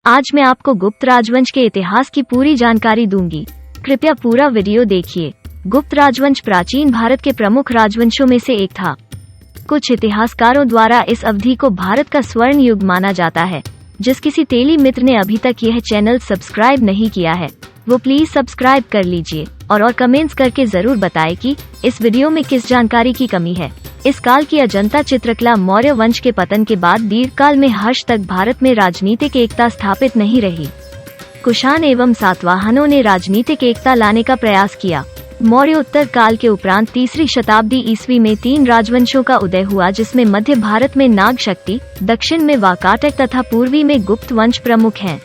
आज मैं आपको गुप्त राजवंश के इतिहास की पूरी जानकारी दूंगी। कृपया पूरा वीडियो देखिए। गुप्त राजवंश प्राचीन भारत के प्रमुख राजवंशों में से एक था। कुछ इतिहासकारों द्वारा इस अवधि को भारत का स्वर्ण युग माना जाता है। जिस किसी तेली मित्र ने अभी तक यह चैनल सब्सक्राइब नहीं किया है वो प्लीज सब्सक्राइब कर लीजिए और कमेंट्स करके जरूर बताएं कि इस वीडियो में किस जानकारी की कमी है। इस काल की अजंता चित्रकला मौर्य वंश के पतन के बाद दीर्घकाल में हर्ष तक भारत में राजनीतिक एकता स्थापित नहीं रही। कुषाण एवं सातवाहनों ने राजनीतिक एकता लाने का प्रयास किया। मौर्य उत्तर काल के उपरांत तीसरी शताब्दी ईस्वी में 3 राजवंशों का उदय हुआ, जिसमें मध्य भारत में नाग शक्ति, दक्षिण में वाकाटक तथा पूर्वी में गुप्त वंश प्रमुख हैं।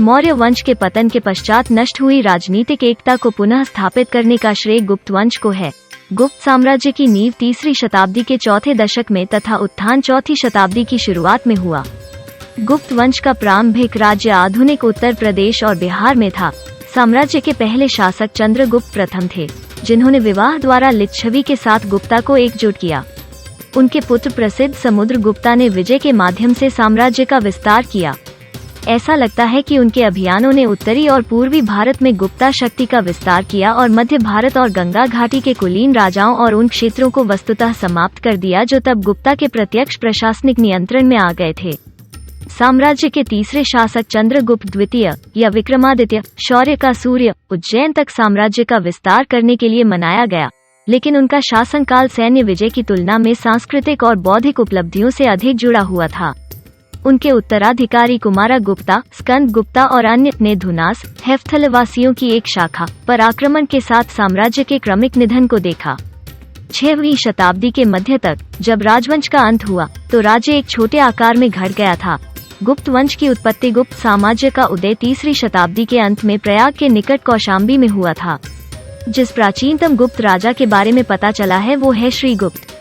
मौर्य वंश के पतन के पश्चात नष्ट हुई राजनीतिक एकता को पुनः स्थापित करने का श्रेय गुप्त वंश को है। गुप्त साम्राज्य की नींव तीसरी शताब्दी के चौथे दशक में तथा उत्थान चौथी शताब्दी की शुरुआत में हुआ। गुप्त वंश का प्रारंभिक राज्य आधुनिक उत्तर प्रदेश और बिहार में था। साम्राज्य के पहले शासक चंद्रगुप्त प्रथम थे, जिन्होंने विवाह द्वारा लिच्छवी के साथ गुप्ता को एकजुट किया। उनके पुत्र प्रसिद्ध समुद्रगुप्ता ने विजय के माध्यम से साम्राज्य का विस्तार किया। ऐसा लगता है कि उनके अभियानों ने उत्तरी और पूर्वी भारत में गुप्ता शक्ति का विस्तार किया और मध्य भारत और गंगा घाटी के कुलीन राजाओं और उन क्षेत्रों को वस्तुतः समाप्त कर दिया जो तब गुप्ता के प्रत्यक्ष प्रशासनिक नियंत्रण में आ गए थे। साम्राज्य के तीसरे शासक चंद्रगुप्त द्वितीय या विक्रमादित्य शौर्य का सूर्य उज्जैन तक साम्राज्य का विस्तार करने के लिए मनाया गया, लेकिन उनका शासनकाल सैन्य विजय की तुलना में सांस्कृतिक और बौद्धिक उपलब्धियों से अधिक जुड़ा हुआ था। उनके उत्तराधिकारी कुमारा गुप्ता, स्कंद गुप्ता और अन्य ने धुनास हेफ्थलवासियों की एक शाखा पर आक्रमण के साथ साम्राज्य के क्रमिक निधन को देखा। 6वीं शताब्दी के मध्य तक जब राजवंश का अंत हुआ तो राज्य एक छोटे आकार में घट गया था। गुप्त वंश की उत्पत्ति गुप्त साम्राज्य का उदय तीसरी शताब्दी के अंत में प्रयाग के निकट कौशाम्बी में हुआ था। जिस प्राचीनतम गुप्त राजा के बारे में पता चला है वो है श्रीगुप्त।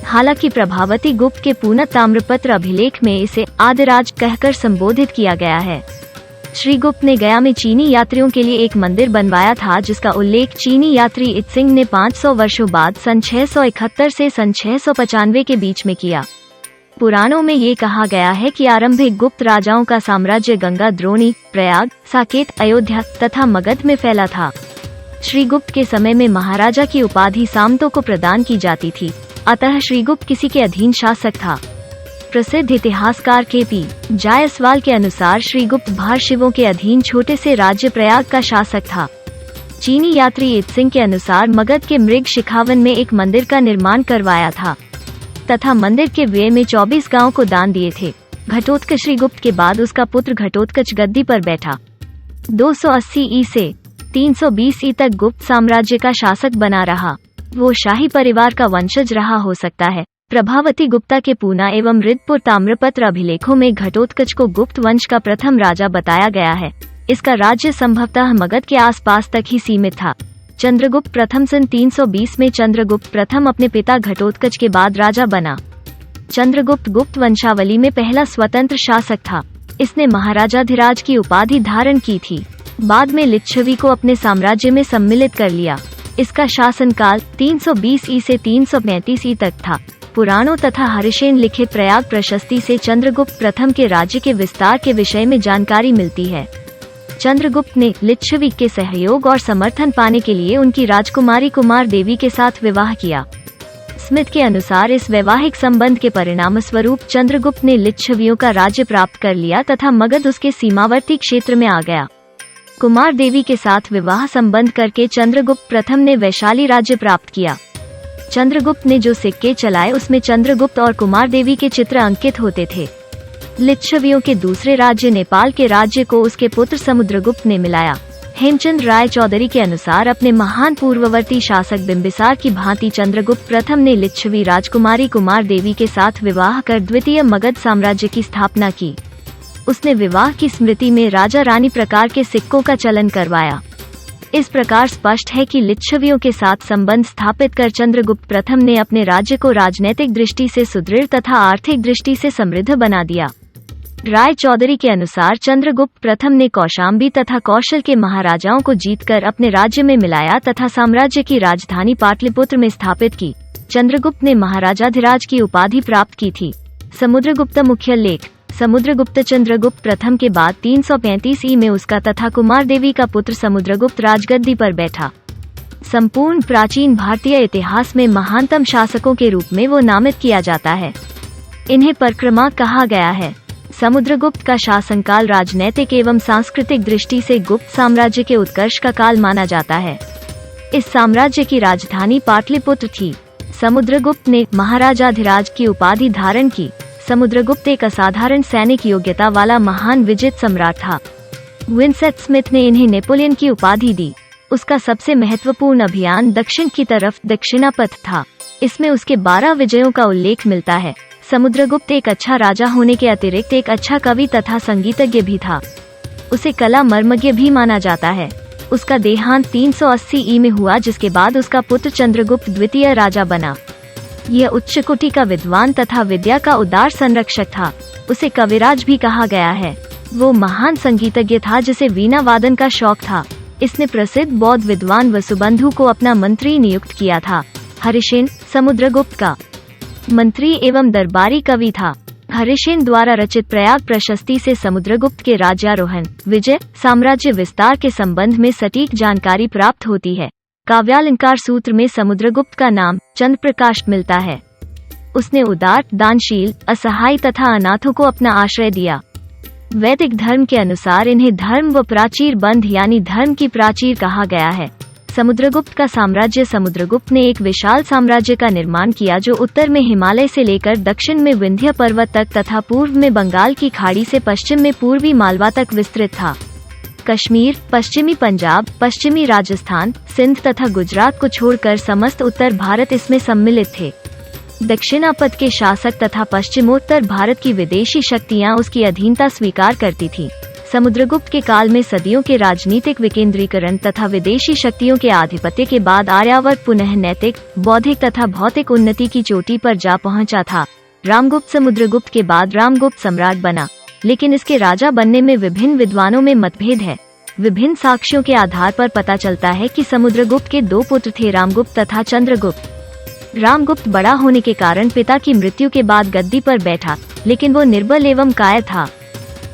हालांकि प्रभावती गुप्त के पूर्ण ताम्रपत्र अभिलेख में इसे आदिराज कहकर संबोधित किया गया है। श्रीगुप्त ने गया में चीनी यात्रियों के लिए एक मंदिर बनवाया था, जिसका उल्लेख चीनी यात्री इत्सिंग ने 500 वर्षों बाद सन 671 से सन 695 के बीच में किया। पुराणों में ये कहा गया है कि आरंभिक गुप्त राजाओं का साम्राज्य गंगा, द्रोणी, प्रयाग, साकेत, अयोध्या तथा मगध में फैला था। श्रीगुप्त के समय में महाराजा की उपाधि सामंतों को प्रदान की जाती थी, अतः श्रीगुप्त किसी के अधीन शासक था। प्रसिद्ध इतिहासकार के.पी. जायसवाल के अनुसार श्रीगुप्त भारशिवों के अधीन छोटे से राज्य प्रयाग का शासक था। चीनी यात्री इत्सिंग के अनुसार मगध के मृग शिखावन में एक मंदिर का निर्माण करवाया था तथा मंदिर के व्यय में 24 गांव को दान दिए थे। घटोत्कच श्रीगुप्त के बाद उसका पुत्र घटोत्कच गद्दी पर बैठा। 280 ई से 320 ई तक गुप्त साम्राज्य का शासक बना रहा। वो शाही परिवार का वंशज रहा हो सकता है। प्रभावती गुप्ता के पूना एवं रिद्धपुर ताम्रपत्र अभिलेखों में घटोत्कच को गुप्त वंश का प्रथम राजा बताया गया है। इसका राज्य संभवतः मगध के आसपास तक ही सीमित था। चंद्रगुप्त प्रथम सन 320 में चंद्रगुप्त प्रथम अपने पिता घटोत्कच के बाद राजा बना। चंद्रगुप्त गुप्त वंशावली में पहला स्वतंत्र शासक था। इसने महाराजाधिराज की उपाधि धारण की थी। बाद में लिच्छवी को अपने साम्राज्य में सम्मिलित कर लिया। इसका शासनकाल 320 ई से 335 ई तक था। पुराणों तथा हरिशेन लिखित प्रयाग प्रशस्ति से चंद्रगुप्त प्रथम के राज्य के विस्तार के विषय में जानकारी मिलती है। चंद्रगुप्त ने लिच्छवी के सहयोग और समर्थन पाने के लिए उनकी राजकुमारी कुमार देवी के साथ विवाह किया। स्मिथ के अनुसार इस वैवाहिक संबंध के परिणाम स्वरूप चंद्रगुप्त ने लिच्छवियों का राज्य प्राप्त कर लिया तथा मगध उसके सीमावर्ती क्षेत्र में आ गया। कुमार देवी के साथ विवाह संबंध करके चंद्रगुप्त प्रथम ने वैशाली राज्य प्राप्त किया। चंद्रगुप्त ने जो सिक्के चलाए उसमें चंद्रगुप्त और कुमार देवी के चित्र अंकित होते थे। लिच्छवियों के दूसरे राज्य नेपाल के राज्य को उसके पुत्र समुद्रगुप्त ने मिलाया। हेमचंद राय चौधरी के अनुसार अपने महान पूर्ववर्ती शासक बिंबिसार की भांति चंद्रगुप्त प्रथम ने लिच्छवी राजकुमारी कुमार देवी के साथ विवाह कर द्वितीय मगध साम्राज्य की स्थापना की। उसने विवाह की स्मृति में राजा रानी प्रकार के सिक्कों का चलन करवाया। इस प्रकार स्पष्ट है कि लिच्छवियों के साथ संबंध स्थापित कर चंद्रगुप्त प्रथम ने अपने राज्य को राजनैतिक दृष्टि से सुदृढ़ तथा आर्थिक दृष्टि से समृद्ध बना दिया। राय चौधरी के अनुसार चंद्रगुप्त प्रथम ने कौशाम्बी तथा कौशल के महाराजाओं को जीतकर अपने राज्य में मिलाया तथा साम्राज्य की राजधानी पाटलिपुत्र में स्थापित की। चंद्रगुप्त ने महाराजाधिराज की उपाधि प्राप्त की थी। समुद्रगुप्त मुख्य लेख समुद्रगुप्त चंद्रगुप्त प्रथम के बाद 335 ई में उसका तथा कुमार देवी का पुत्र समुद्रगुप्त राजगद्दी पर बैठा। संपूर्ण प्राचीन भारतीय इतिहास में महानतम शासकों के रूप में वो नामित किया जाता है। इन्हें परिक्रमा कहा गया है। समुद्रगुप्त का शासनकाल राजनैतिक एवं सांस्कृतिक दृष्टि से गुप्त साम्राज्य के उत्कर्ष का काल माना जाता है। इस साम्राज्य की राजधानी पाटलिपुत्र थी। समुद्रगुप्त ने महाराजाधिराज की उपाधि धारण की। समुद्रगुप्त एक असाधारण सैनिक योग्यता वाला महान विजित सम्राट था। विंसेंट स्मिथ ने इन्हें नेपोलियन की उपाधि दी। उसका सबसे महत्वपूर्ण अभियान दक्षिण की तरफ दक्षिणापथ था। इसमें उसके 12 विजयों का उल्लेख मिलता है। समुद्रगुप्त एक अच्छा राजा होने के अतिरिक्त एक अच्छा कवि तथा संगीतज्ञ भी था। उसे कला मर्मज्ञ भी माना जाता है। उसका देहांत 380 ई में हुआ, जिसके बाद उसका पुत्र चंद्रगुप्त द्वितीय राजा बना। यह उच्च कोटि का विद्वान तथा विद्या का उदार संरक्षक था। उसे कविराज भी कहा गया है। वो महान संगीतज्ञ था जिसे वीणा वादन का शौक था। इसने प्रसिद्ध बौद्ध विद्वान वसुबंधु को अपना मंत्री नियुक्त किया था। हरिसेन समुद्रगुप्त का मंत्री एवं दरबारी कवि था। हरिसेन द्वारा रचित प्रयाग प्रशस्ति से समुद्रगुप्त के राज्यारोहण, विजय, साम्राज्य विस्तार के संबंध में सटीक जानकारी प्राप्त होती है। काव्यालंकार सूत्र में समुद्रगुप्त का नाम चंद्रप्रकाश मिलता है। उसने उदार, दानशील, असहाय तथा अनाथों को अपना आश्रय दिया। वैदिक धर्म के अनुसार इन्हें धर्म व प्राचीर बंध यानी धर्म की प्राचीर कहा गया है। समुद्रगुप्त का साम्राज्य समुद्रगुप्त ने एक विशाल साम्राज्य का निर्माण किया जो उत्तर में हिमालय से लेकर दक्षिण में विंध्य पर्वत तक तथा पूर्व में बंगाल की खाड़ी से पश्चिम में पूर्वी मालवा तक विस्तृत था। कश्मीर, पश्चिमी पंजाब, पश्चिमी राजस्थान, सिंध तथा गुजरात को छोड़कर समस्त उत्तर भारत इसमें सम्मिलित थे। दक्षिणापथ के शासक तथा पश्चिमोत्तर भारत की विदेशी शक्तियां उसकी अधीनता स्वीकार करती थीं। समुद्रगुप्त के काल में सदियों के राजनीतिक विकेंद्रीकरण तथा विदेशी शक्तियों के आधिपत्य के बाद आर्यावर्त पुनः नैतिक, बौद्धिक तथा भौतिक उन्नति की चोटी पर जा पहुंचा था। रामगुप्त समुद्रगुप्त के बाद रामगुप्त सम्राट बना, लेकिन इसके राजा बनने में विभिन्न विद्वानों में मतभेद है। विभिन्न साक्ष्यों के आधार पर पता चलता है कि समुद्रगुप्त के 2 पुत्र थे, रामगुप्त तथा चंद्रगुप्त। रामगुप्त बड़ा होने के कारण पिता की मृत्यु के बाद गद्दी पर बैठा, लेकिन वो निर्बल एवं कायर था।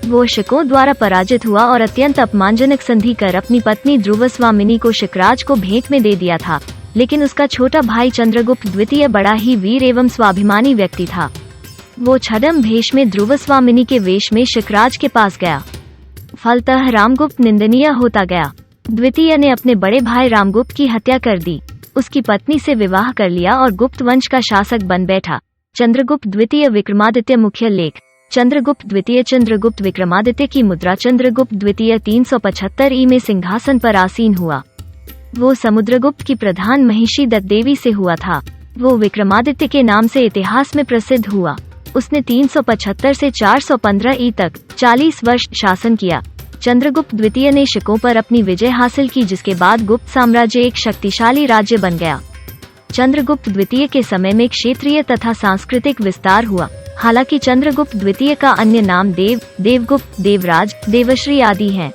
वो शकों द्वारा पराजित हुआ और अत्यंत अपमानजनक संधि कर अपनी पत्नी ध्रुवस्वामिनी को शिखराज को भेंट में दे दिया था। लेकिन उसका छोटा भाई चंद्रगुप्त द्वितीय बड़ा ही वीर एवं स्वाभिमानी व्यक्ति था। वो छद्म भेष में ध्रुवस्वामिनी के वेश में शिखराज के पास गया। फलतः रामगुप्त निंदनीय होता गया। द्वितीय ने अपने बड़े भाई रामगुप्त की हत्या कर दी, उसकी पत्नी से विवाह कर लिया और गुप्त वंश का शासक बन बैठा। चंद्रगुप्त द्वितीय विक्रमादित्य मुख्य लेख। चंद्रगुप्त द्वितीय चंद्रगुप्त विक्रमादित्य की मुद्रा। चंद्रगुप्त द्वितीय 375 ई में सिंहासन पर आसीन हुआ। वो समुद्रगुप्त की प्रधान महिषी दत्त देवी से हुआ था। वो विक्रमादित्य के नाम से इतिहास में प्रसिद्ध हुआ। उसने 375 से 415 ई तक 40 वर्ष शासन किया। चंद्रगुप्त द्वितीय ने शकों पर अपनी विजय हासिल की, जिसके बाद गुप्त साम्राज्य एक शक्तिशाली राज्य बन गया। चंद्रगुप्त द्वितीय के समय में क्षेत्रीय तथा सांस्कृतिक विस्तार हुआ। हालांकि चंद्रगुप्त द्वितीय का अन्य नाम देव, देवगुप्त, देवराज, देवश्री आदि हैं।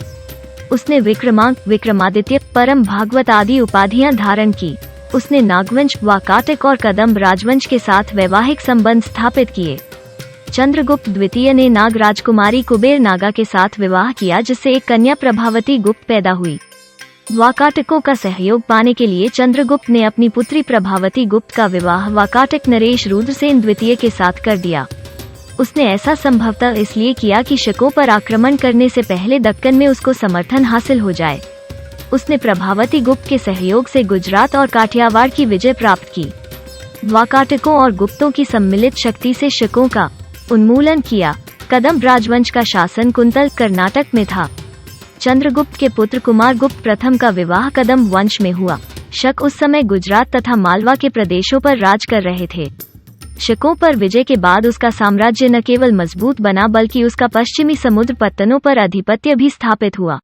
उसने विक्रमांक, विक्रमादित्य, परम भागवत आदि उपाधियां धारण की। उसने नागवंश, वाकाटक और कदम्ब राजवंश के साथ वैवाहिक संबंध स्थापित किए। चंद्रगुप्त द्वितीय ने नाग राजकुमारी कुबेर नागा के साथ विवाह किया, जिससे एक कन्या प्रभावती गुप्त पैदा हुई। वाकाटकों का सहयोग पाने के लिए चंद्रगुप्त ने अपनी पुत्री प्रभावती गुप्त का विवाह वाकाटक नरेश रुद्रसेन द्वितीय के साथ कर दिया। उसने ऐसा संभवतः इसलिए किया कि शकों पर आक्रमण करने से पहले दक्कन में उसको समर्थन हासिल हो जाए। उसने प्रभावती गुप्त के सहयोग से गुजरात और काठियावाड़ की विजय प्राप्त की। वाकाटकों और गुप्तों की सम्मिलित शक्ति से शकों का उन्मूलन किया। कदम्ब राजवंश का शासन कुंतल, कर्नाटक में था। चंद्रगुप्त के पुत्र कुमारगुप्त प्रथम का विवाह कदम्ब वंश में हुआ। शक उस समय गुजरात तथा मालवा के प्रदेशों पर राज कर रहे थे। शकों पर विजय के बाद उसका साम्राज्य न केवल मजबूत बना बल्कि उसका पश्चिमी समुद्र पत्तनों पर अधिपत्य भी स्थापित हुआ।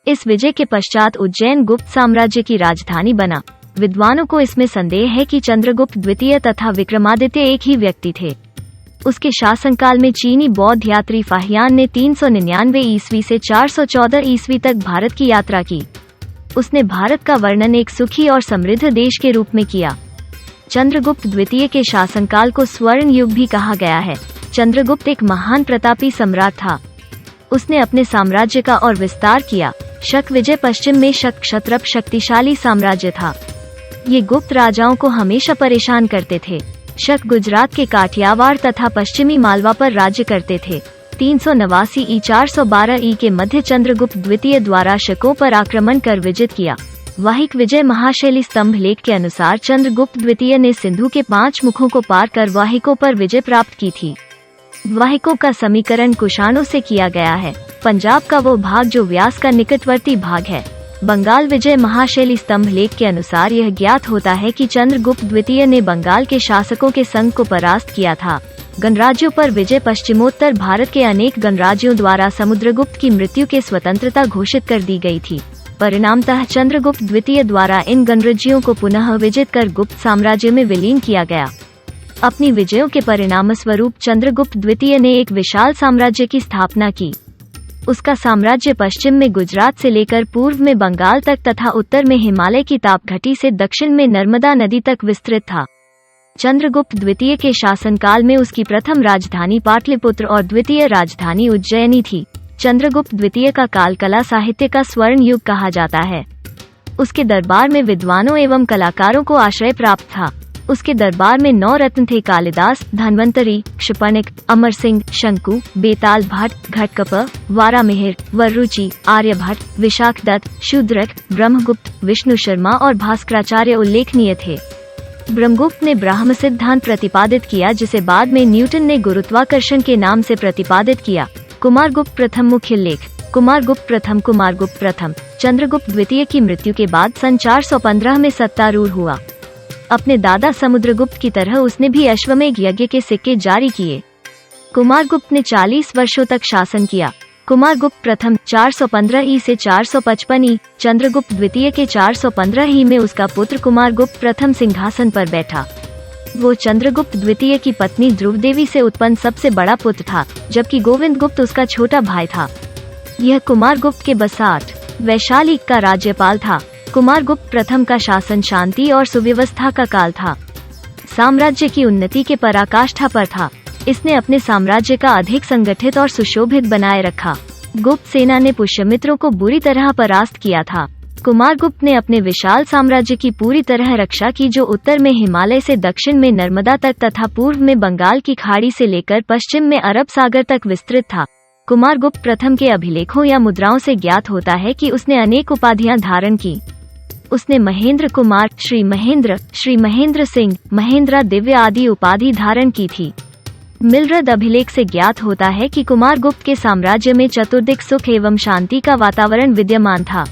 इस विजय के पश्चात उज्जैन गुप्त साम्राज्य की राजधानी बना। विद्वानों को इसमें संदेह है कि चंद्रगुप्त द्वितीय तथा विक्रमादित्य एक ही व्यक्ति थे। उसके शासनकाल में चीनी बौद्ध यात्री फाहियान ने 399 ईस्वी से 414 ईस्वी तक भारत की यात्रा की। उसने भारत का वर्णन एक सुखी और समृद्ध देश के रूप में किया। चंद्रगुप्त द्वितीय के शासनकाल को स्वर्ण युग भी कहा गया है। चंद्रगुप्त एक महान प्रतापी सम्राट था। उसने अपने साम्राज्य का और विस्तार किया। शक विजय पश्चिम में शक क्षत्रप शक्तिशाली साम्राज्य था। ये गुप्त राजाओं को हमेशा परेशान करते थे। शक गुजरात के काठियावाड़ तथा पश्चिमी मालवा पर राज्य करते थे। 389 ई 412 ई के मध्य चंद्रगुप्त द्वितीय द्वारा शकों पर आक्रमण कर विजित किया। वाहिक विजय महाशैली स्तंभ लेख के अनुसार चंद्रगुप्त द्वितीय ने सिंधु के 5 मुखों को पार कर वाहिकों पर विजय प्राप्त की थी। वाहिकों का समीकरण कुषाणों से किया गया है। पंजाब का वो भाग जो व्यास का निकटवर्ती भाग है। बंगाल विजय महाशैली स्तंभ लेख के अनुसार यह ज्ञात होता है कि चंद्रगुप्त द्वितीय ने बंगाल के शासकों के संघ को परास्त किया था। गणराज्यों पर विजय पश्चिमोत्तर भारत के अनेक गणराज्यों द्वारा समुद्रगुप्त की मृत्यु के स्वतंत्रता घोषित कर दी गई थी। परिणामतः चंद्रगुप्त द्वितीय द्वारा इन गणराज्यों को पुनः विजित कर गुप्त साम्राज्य में विलीन किया गया। अपनी विजयों के परिणामस्वरूप चंद्रगुप्त द्वितीय ने एक विशाल साम्राज्य की स्थापना की। उसका साम्राज्य पश्चिम में गुजरात से लेकर पूर्व में बंगाल तक तथा उत्तर में हिमालय की ताप घटी से दक्षिण में नर्मदा नदी तक विस्तृत था। चंद्रगुप्त द्वितीय के शासनकाल में उसकी प्रथम राजधानी पाटलिपुत्र और द्वितीय राजधानी उज्जैनी थी। चंद्रगुप्त द्वितीय का काल कला साहित्य का स्वर्ण युग कहा जाता है। उसके दरबार में विद्वानों एवं कलाकारों को आश्रय प्राप्त था। उसके दरबार में 9 रत्न थे: कालिदास, धन्वंतरी, क्षिपणिक, अमर सिंह, शंकु, बेताल भट्ट, घटकप, वारामिहिर, वररुचि, आर्यभट्ट, विशाख दत्त, शूद्रक, ब्रह्मगुप्त, विष्णु शर्मा और भास्कराचार्य उल्लेखनीय थे। ब्रह्मगुप्त ने ब्राह्म सिद्धांत प्रतिपादित किया, जिसे बाद में न्यूटन ने गुरुत्वाकर्षण के नाम से प्रतिपादित किया। कुमारगुप्त प्रथम मुख्य लेख। कुमारगुप्त प्रथम चंद्रगुप्त द्वितीय की मृत्यु के बाद सन 415 में सत्तारूढ़ हुआ। अपने दादा समुद्रगुप्त की तरह उसने भी अश्वमेध यज्ञ के सिक्के जारी किए। कुमारगुप्त ने 40 वर्षों तक शासन किया। कुमारगुप्त प्रथम 415 ई से 455 ई, चंद्रगुप्त द्वितीय के 415 ई में उसका पुत्र कुमारगुप्त प्रथम सिंहासन पर बैठा। वो चंद्रगुप्त द्वितीय की पत्नी ध्रुवदेवी से उत्पन्न सबसे बड़ा पुत्र था, जबकि गोविंद गुप्त उसका छोटा भाई था। यह कुमारगुप्त के 62 वैशाली का राज्यपाल था। कुमारगुप्त प्रथम का शासन शांति और सुव्यवस्था का काल था। साम्राज्य की उन्नति के पराकाष्ठा पर था। इसने अपने साम्राज्य का अधिक संगठित और सुशोभित बनाए रखा। गुप्त सेना ने पुष्यमित्रों को बुरी तरह परास्त किया था। कुमारगुप्त ने अपने विशाल साम्राज्य की पूरी तरह रक्षा की, जो उत्तर में हिमालय से दक्षिण में नर्मदा तक तथा पूर्व में बंगाल की खाड़ी से लेकर पश्चिम में अरब सागर तक विस्तृत था। कुमारगुप्त प्रथम के अभिलेखों या मुद्राओं से ज्ञात होता है कि उसने अनेक उपाधियां धारण की। उसने महेंद्र कुमार, श्री महेंद्र सिंह, महेंद्रा दिव्य आदि उपाधि धारण की थी। मिलरद अभिलेख से ज्ञात होता है कि कुमारगुप्त के साम्राज्य में चतुर्दिक सुख एवं शांति का वातावरण विद्यमान था।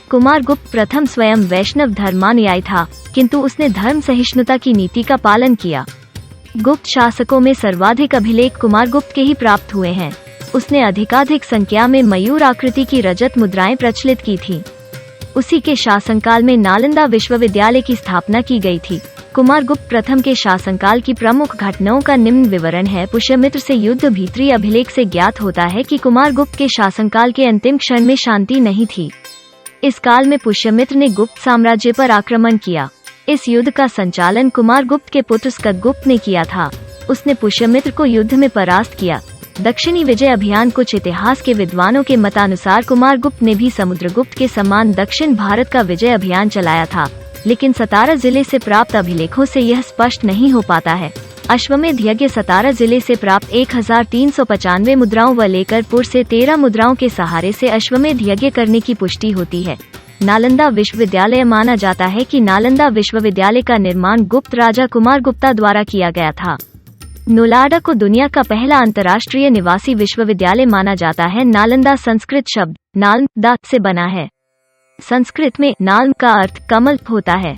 कुमारगुप्त प्रथम स्वयं वैष्णव धर्मानुयायी था, किंतु उसने धर्म सहिष्णुता की नीति का पालन किया। गुप्त शासकों में सर्वाधिक अभिलेख कुमारगुप्त के ही प्राप्त हुए हैं। उसने अधिकाधिक संख्या में मयूर आकृति की रजत मुद्राएं प्रचलित की थी। उसी के शासनकाल में नालंदा विश्वविद्यालय की स्थापना की गई थी। कुमारगुप्त प्रथम के शासनकाल की प्रमुख घटनाओं का निम्न विवरण है। पुष्यमित्र से युद्ध। भीतरी अभिलेख से ज्ञात होता है कि कुमारगुप्त के शासनकाल के अंतिम क्षण में शांति नहीं थी। इस काल में पुष्यमित्र ने गुप्त साम्राज्य पर आक्रमण किया। इस युद्ध का संचालन कुमारगुप्त के पुत्र स्कंदगुप्त ने किया था। उसने पुष्यमित्र को युद्ध में परास्त किया। दक्षिणी विजय अभियान। कुछ इतिहास के विद्वानों के मतानुसार कुमारगुप्त ने भी समुद्रगुप्त के समान दक्षिण भारत का विजय अभियान चलाया था, लेकिन सतारा जिले से प्राप्त अभिलेखों से यह स्पष्ट नहीं हो पाता है। अश्वमेध यज्ञ सतारा जिले से प्राप्त 1395 मुद्राओं व लेकरपुर से 13 मुद्राओं के सहारे से अश्वमेध यज्ञ करने की पुष्टि होती है। नालंदा विश्वविद्यालय। माना जाता है कि नालंदा विश्वविद्यालय का निर्माण गुप्त राजा कुमारगुप्ता द्वारा किया गया था। नोलाडा को दुनिया का पहला अंतर्राष्ट्रीय निवासी विश्वविद्यालय माना जाता है। नालंदा संस्कृत शब्द नालंदा से बना है। संस्कृत में नाल्म का अर्थ कमल होता है।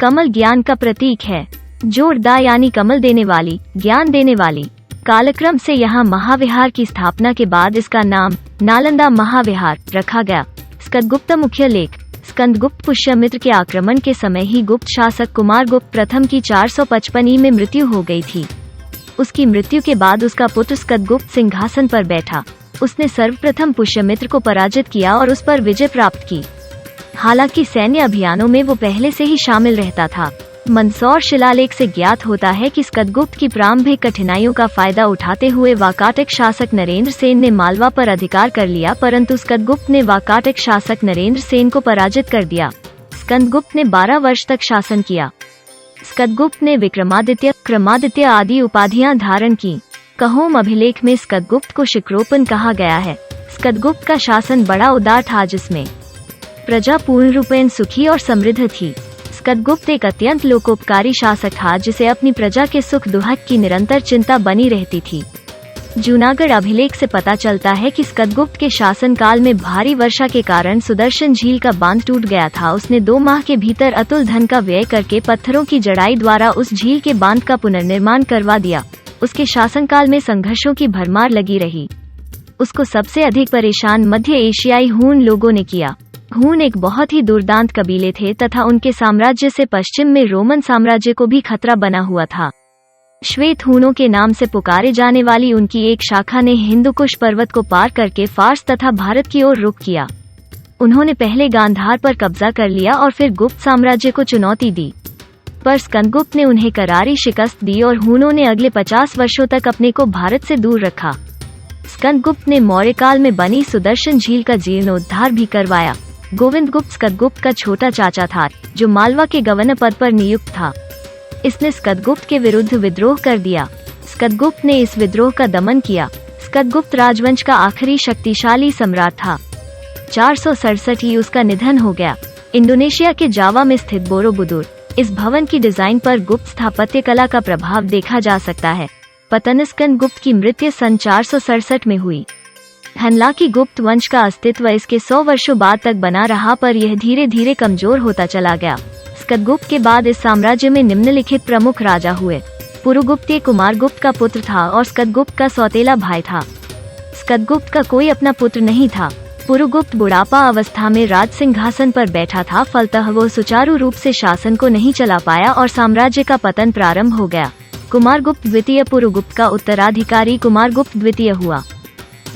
कमल ज्ञान का प्रतीक है। जोरदा यानी कमल देने वाली, ज्ञान देने वाली। कालक्रम से यहाँ महाविहार की स्थापना के बाद इसका नाम नालंदा महाविहार रखा गया। स्कंदगुप्त मुख्य लेख। स्कंदगुप्त पुष्यमित्र के आक्रमण के समय ही गुप्त शासक कुमारगुप्त प्रथम की 455 में मृत्यु हो गई थी। उसकी मृत्यु के बाद उसका पुत्र स्कंदगुप्त सिंहासन पर बैठा। उसने सर्वप्रथम पुष्यमित्र को पराजित किया और उस पर विजय प्राप्त की। हालांकि सैन्य अभियानों में वो पहले से ही शामिल रहता था। मंदसौर शिलालेख से ज्ञात होता है कि स्कंदगुप्त की प्रारंभिक कठिनाइयों का फायदा उठाते हुए वाकाटक शासक नरेंद्र सेन ने मालवा पर अधिकार कर लिया, परंतु स्कंदगुप्त ने वाकाटक शासक नरेंद्र सेन को पराजित कर दिया। स्कंदगुप्त ने 12 वर्ष तक शासन किया। स्कंदगुप्त ने विक्रमादित्य, क्रमादित्य आदि उपाधियां धारण की। कहोम अभिलेख में स्कंदगुप्त को शिखरोपन कहा गया है। स्कंदगुप्त का शासन बड़ा उदार था, जिसमें प्रजा पूर्ण रूपेण सुखी और समृद्ध थी। स्कंदगुप्त एक अत्यंत लोकोपकारी शासक था, जिसे अपनी प्रजा के सुख दुख की निरंतर चिंता बनी रहती थी। जूनागढ़ अभिलेख से पता चलता है कि स्कंदगुप्त के शासन काल में भारी वर्षा के कारण सुदर्शन झील का बांध टूट गया था। उसने 2 माह के भीतर अतुल धन का व्यय करके पत्थरों की जड़ाई द्वारा उस झील के बांध का पुनर्निर्माण करवा दिया। उसके शासनकाल में संघर्षों की भरमार लगी रही। उसको सबसे अधिक परेशान मध्य एशियाई हून लोगों ने किया। हून एक बहुत ही दुर्दांत कबीले थे तथा उनके साम्राज्य से पश्चिम में रोमन साम्राज्य को भी खतरा बना हुआ था। श्वेत हूनों के नाम से पुकारे जाने वाली उनकी एक शाखा ने हिंदुकुश पर्वत को पार करके फार्स तथा भारत की ओर रुख किया। उन्होंने पहले गांधार पर कब्जा कर लिया और फिर गुप्त साम्राज्य को चुनौती दी, पर स्कंदगुप्त ने उन्हें करारी शिकस्त दी और हूनों ने अगले 50 वर्षों तक अपने को भारत से दूर रखा। स्कंदगुप्त ने मौर्यकाल में बनी सुदर्शन झील का जीर्णोद्धार भी करवाया। गोविंदगुप्त स्कंदगुप्त का छोटा चाचा था, जो मालवा के गवर्नर पद पर नियुक्त था। इसने स्कंदगुप्त के विरुद्ध विद्रोह कर दिया। स्कंदगुप्त ने इस विद्रोह का दमन किया। स्कंदगुप्त राजवंश का आखिरी शक्तिशाली सम्राट था। 467 ही उसका निधन हो गया। इंडोनेशिया के जावा में स्थित बोरोबुदुर इस भवन की डिजाइन पर गुप्त स्थापत्य कला का प्रभाव देखा जा सकता है। पतन स्कंदगुप्त की मृत्यु सन 467 में हुई। हालांकि गुप्त वंश का अस्तित्व इसके 100 वर्षों बाद तक बना रहा, पर यह धीरे धीरे कमजोर होता चला गया। स्कंदगुप्त के बाद इस साम्राज्य में निम्नलिखित प्रमुख राजा हुए। पुरुगुप्त कुमारगुप्त का पुत्र था और स्कंदगुप्त का सौतेला भाई था। स्कंदगुप्त का कोई अपना पुत्र नहीं था। पुरुगुप्त बुढ़ापा अवस्था में राज सिंहासन पर बैठा था, फलतः वो सुचारू रूप से शासन को नहीं चला पाया और साम्राज्य का पतन प्रारंभ हो गया। कुमारगुप्त द्वितीय पुरुगुप्त का उत्तराधिकारी कुमारगुप्त द्वितीय हुआ।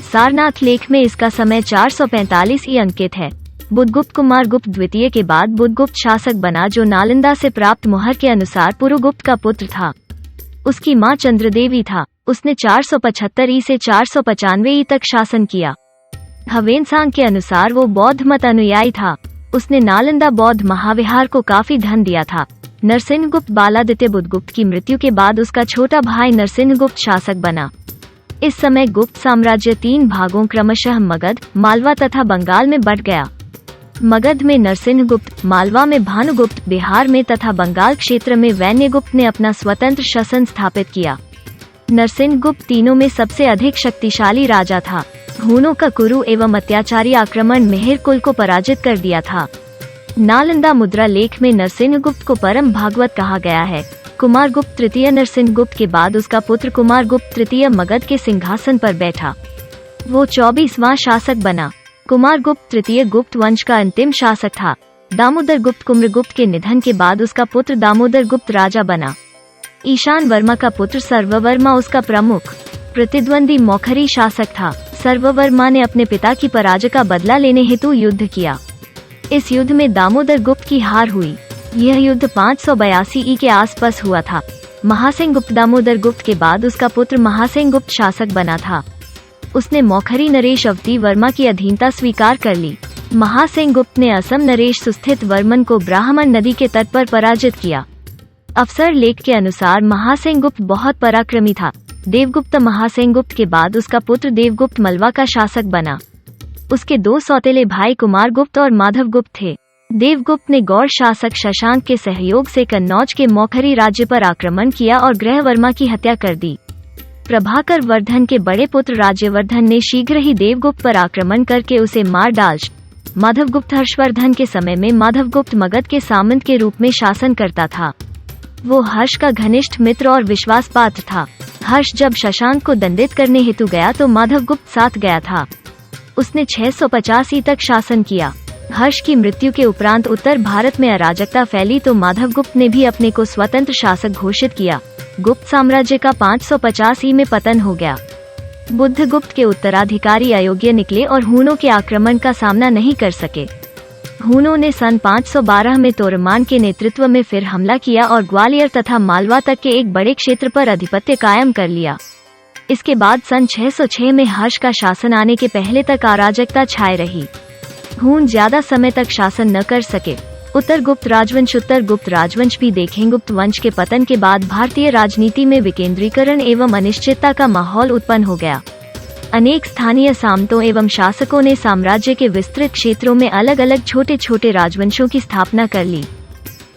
सारनाथ लेख में इसका समय 445 ही अंकित है। बुधगुप्त कुमारगुप्त द्वितीय के बाद बुधगुप्त शासक बना, जो नालंदा से प्राप्त मुहर के अनुसार पुरुगुप्त का पुत्र था। उसकी मां चंद्रदेवी था। उसने 475 ई से 495 ई तक शासन किया। हवेनसांग के अनुसार वो बौद्ध मत अनुयायी था। उसने नालंदा बौद्ध महाविहार को काफी धन दिया था। नरसिंहगुप्त बालादित्य बुधगुप्त की मृत्यु के बाद उसका छोटा भाई नरसिंहगुप्त शासक बना। इस समय गुप्त साम्राज्य 3 भागों क्रमशः मगध, मालवा तथा बंगाल में बंट गया। मगध में नरसिंहगुप्त, मालवा में भानुगुप्त, बिहार में तथा बंगाल क्षेत्र में वैन्यगुप्त ने अपना स्वतंत्र शासन स्थापित किया। नरसिंहगुप्त तीनों में सबसे अधिक शक्तिशाली राजा था। हूनों का कुरु एवं अत्याचारी आक्रमण मेहर कुल को पराजित कर दिया था। नालंदा मुद्रा लेख में नरसिंहगुप्त को परम भागवत कहा गया है। कुमारगुप्त तृतीय नरसिंहगुप्त के बाद उसका पुत्र कुमारगुप्त तृतीय मगध के सिंहासन पर बैठा। वो 24वां शासक बना। कुमारगुप्त तृतीय गुप्त वंश का अंतिम शासक था। दामोदर गुप्त कुमरगुप्त के निधन के बाद उसका पुत्र दामोदर गुप्त राजा बना। ईशान वर्मा का पुत्र सर्ववर्मा उसका प्रमुख प्रतिद्वंदी मौखरी शासक था। सर्ववर्मा ने अपने पिता की पराजय का बदला लेने हेतु युद्ध किया। इस युद्ध में दामोदर गुप्त की हार हुई। यह युद्ध 582 ई के आसपास हुआ था। महासिंह गुप्त दामोदर गुप्त के बाद उसका पुत्र महासिंह गुप्त शासक बना था। उसने मौखरी नरेश अवती वर्मा की अधीनता स्वीकार कर ली। महासिंह गुप्त ने असम नरेश सुस्थित वर्मन को ब्राह्मण नदी के तट पर पराजित किया। अफसर लेख के अनुसार महासिंह गुप्त बहुत पराक्रमी था। देवगुप्त महासिंह गुप्त के बाद उसका पुत्र देवगुप्त मलवा का शासक बना। उसके 2 सौतेले भाई कुमारगुप्त और माधवगुप्त थे। देवगुप्त ने गौड़ शासक शशांक के सहयोग से कन्नौज के मौखरी राज्य पर आक्रमण किया और ग्रहवर्मा की हत्या कर दी। प्रभाकर वर्धन के बड़े पुत्र राज्यवर्धन ने शीघ्र ही देवगुप्त पर आक्रमण करके उसे मार डाला। माधवगुप्त हर्षवर्धन के समय में माधवगुप्त मगध के सामंत के रूप में शासन करता था। वो हर्ष का घनिष्ठ मित्र और विश्वास पात्र था। हर्ष जब शशांक को दंडित करने हेतु गया तो माधवगुप्त साथ गया था। उसने 685 तक शासन किया। हर्ष की मृत्यु के उपरांत उत्तर भारत में अराजकता फैली तो माधवगुप्त ने भी अपने को स्वतंत्र शासक घोषित किया। गुप्त साम्राज्य का 585 में पतन हो गया। बुद्धगुप्त के उत्तराधिकारी अयोग्य निकले और हूनों के आक्रमण का सामना नहीं कर सके। हुनों ने सन 512 में तोरमान के नेतृत्व में फिर हमला किया और ग्वालियर तथा मालवा तक के एक बड़े क्षेत्र पर आधिपत्य कायम कर लिया। इसके बाद सन 606 में हर्ष का शासन आने के पहले तक अराजकता छाए रही। हुन ज्यादा समय तक शासन न कर सके। उत्तर गुप्त राजवंश भी देखें। गुप्त वंश के पतन के बाद भारतीय राजनीति में विकेंद्रीकरण एवं अनिश्चितता का माहौल उत्पन्न हो गया। अनेक स्थानीय सामंतों एवं शासकों ने साम्राज्य के विस्तृत क्षेत्रों में अलग अलग छोटे छोटे राजवंशों की स्थापना कर ली।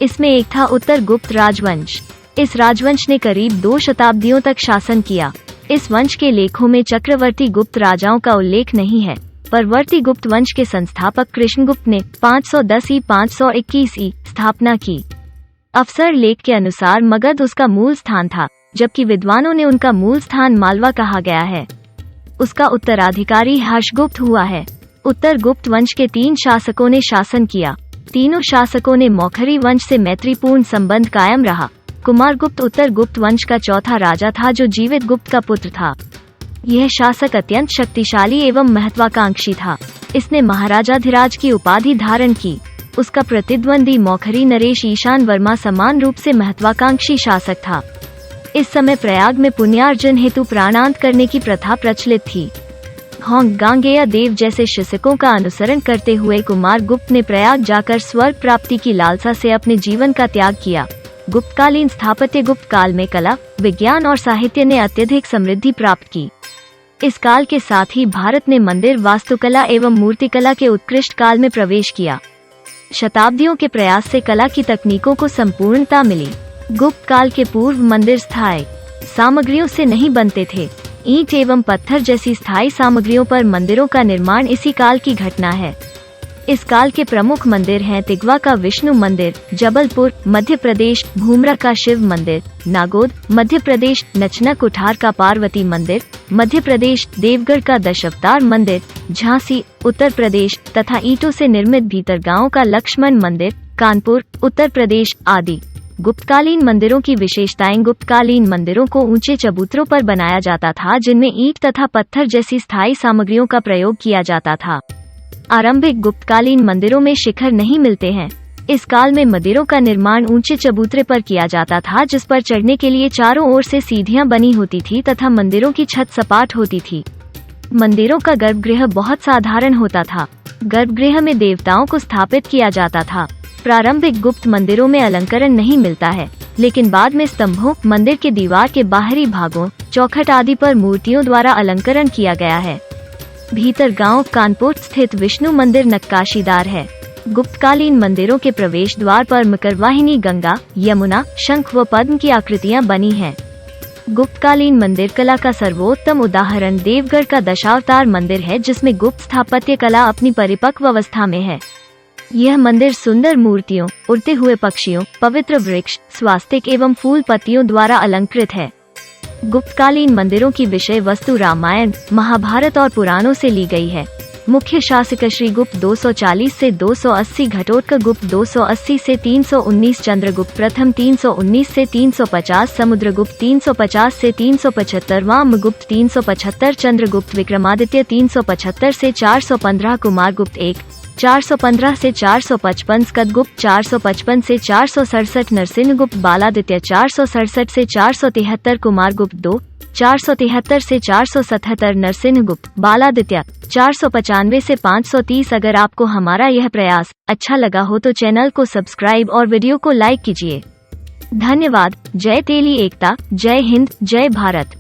इसमें एक था उत्तर गुप्त राजवंश। इस राजवंश ने करीब 2 शताब्दियों तक शासन किया। इस वंश के लेखों में चक्रवर्ती गुप्त राजाओं का उल्लेख नहीं है। परवर्ती गुप्त वंश के संस्थापक कृष्णगुप्त ने 510 ई 521 ई स्थापना की। अफसर लेख के अनुसार मगध उसका मूल स्थान था, जबकि विद्वानों ने उनका मूल स्थान मालवा कहा गया है। उसका उत्तराधिकारी हर्षगुप्त हुआ है। उत्तर गुप्त वंश के 3 शासकों ने शासन किया। तीनों शासकों ने मौखरी वंश से मैत्रीपूर्ण संबंध कायम रहा। कुमारगुप्त उत्तर गुप्त वंश का चौथा राजा था, जो जीवित गुप्त का पुत्र था। यह शासक अत्यंत शक्तिशाली एवं महत्वाकांक्षी था। इसने महाराजाधिराज की उपाधि धारण की। उसका प्रतिद्वंदी मौखरी नरेश ईशान वर्मा समान रूप से महत्वाकांक्षी शासक था। इस समय प्रयाग में पुण्यार्जन हेतु प्राणांत करने की प्रथा प्रचलित थी। गांगेय देव जैसे शिक्षकों का अनुसरण करते हुए कुमारगुप्त ने प्रयाग जाकर स्वर्ग प्राप्ति की लालसा से अपने जीवन का त्याग किया। गुप्तकालीन स्थापत्य गुप्त काल में कला, विज्ञान और साहित्य ने अत्यधिक समृद्धि प्राप्त की। इस काल के साथ ही भारत ने मंदिर वास्तुकला एवं मूर्तिकला के उत्कृष्ट काल में प्रवेश किया। शताब्दियों के प्रयास से कला की तकनीकों को संपूर्णता मिली। गुप्त काल के पूर्व मंदिर स्थायी सामग्रियों से नहीं बनते थे। ईंट एवं पत्थर जैसी स्थायी सामग्रियों पर मंदिरों का निर्माण इसी काल की घटना है। इस काल के प्रमुख मंदिर हैं तिगवा का विष्णु मंदिर, जबलपुर मध्य प्रदेश, भूमरा का शिव मंदिर, नागौद मध्य प्रदेश, नचना कुठार का पार्वती मंदिर मध्य प्रदेश, देवगढ़ का दशावतार मंदिर, झांसी उत्तर प्रदेश तथा ईंटों से निर्मित भीतरगांव का लक्ष्मण मंदिर, कानपुर उत्तर प्रदेश आदि। गुप्तकालीन मंदिरों की विशेषताएं। गुप्तकालीन मंदिरों को ऊंचे चबूतरों पर बनाया जाता था, जिनमें ईंट तथा पत्थर जैसी स्थायी सामग्रियों का प्रयोग किया जाता था। आरंभिक गुप्तकालीन मंदिरों में शिखर नहीं मिलते हैं। इस काल में मंदिरों का निर्माण ऊंचे चबूतरे पर किया जाता था, जिस पर चढ़ने के लिए चारों ओर से सीढ़ियां बनी होती थी तथा मंदिरों की छत सपाट होती थी। मंदिरों का गर्भगृह बहुत साधारण होता था। गर्भगृह में देवताओं को स्थापित किया जाता था। प्रारंभिक गुप्त मंदिरों में अलंकरण नहीं मिलता है, लेकिन बाद में स्तंभों, मंदिर के दीवार के बाहरी भागों, चौखट आदि पर मूर्तियों द्वारा अलंकरण किया गया है। भीतरगांव कानपुर स्थित विष्णु मंदिर नक्काशीदार है। गुप्तकालीन मंदिरों के प्रवेश द्वार पर मकरवाहिनी, गंगा, यमुना, शंख व पद्म की आकृतियां बनी हैं। गुप्तकालीन मंदिर कला का सर्वोत्तम उदाहरण देवगढ़ का दशावतार मंदिर है, जिसमें गुप्त स्थापत्य कला अपनी परिपक्व अवस्था में है। यह मंदिर सुंदर मूर्तियों, उड़ते हुए पक्षियों, पवित्र वृक्ष, स्वास्तिक एवं फूल पत्तियों द्वारा अलंकृत है। गुप्तकालीन मंदिरों की विषय वस्तु रामायण, महाभारत और पुराणों से ली गई है। मुख्य शासक श्री गुप्त 240 से 280, घटोत्कच गुप्त 280 से 319, चंद्रगुप्त प्रथम 319 से 350, समुद्रगुप्त 350 से 375, वामगुप्त 375, चंद्रगुप्त विक्रमादित्य 375 से 415, कुमारगुप्त 1 415 से 455, स्कंदगुप्त 455 से 467, नरसिंहगुप्त बालादित्य 467 से 473, कुमारगुप्त 2 473 से 477, नरसिंहगुप्त बालादित्य 495 से 530। अगर आपको हमारा यह प्रयास अच्छा लगा हो तो चैनल को सब्सक्राइब और वीडियो को लाइक कीजिए। धन्यवाद। जय तेली एकता, जय हिंद, जय भारत।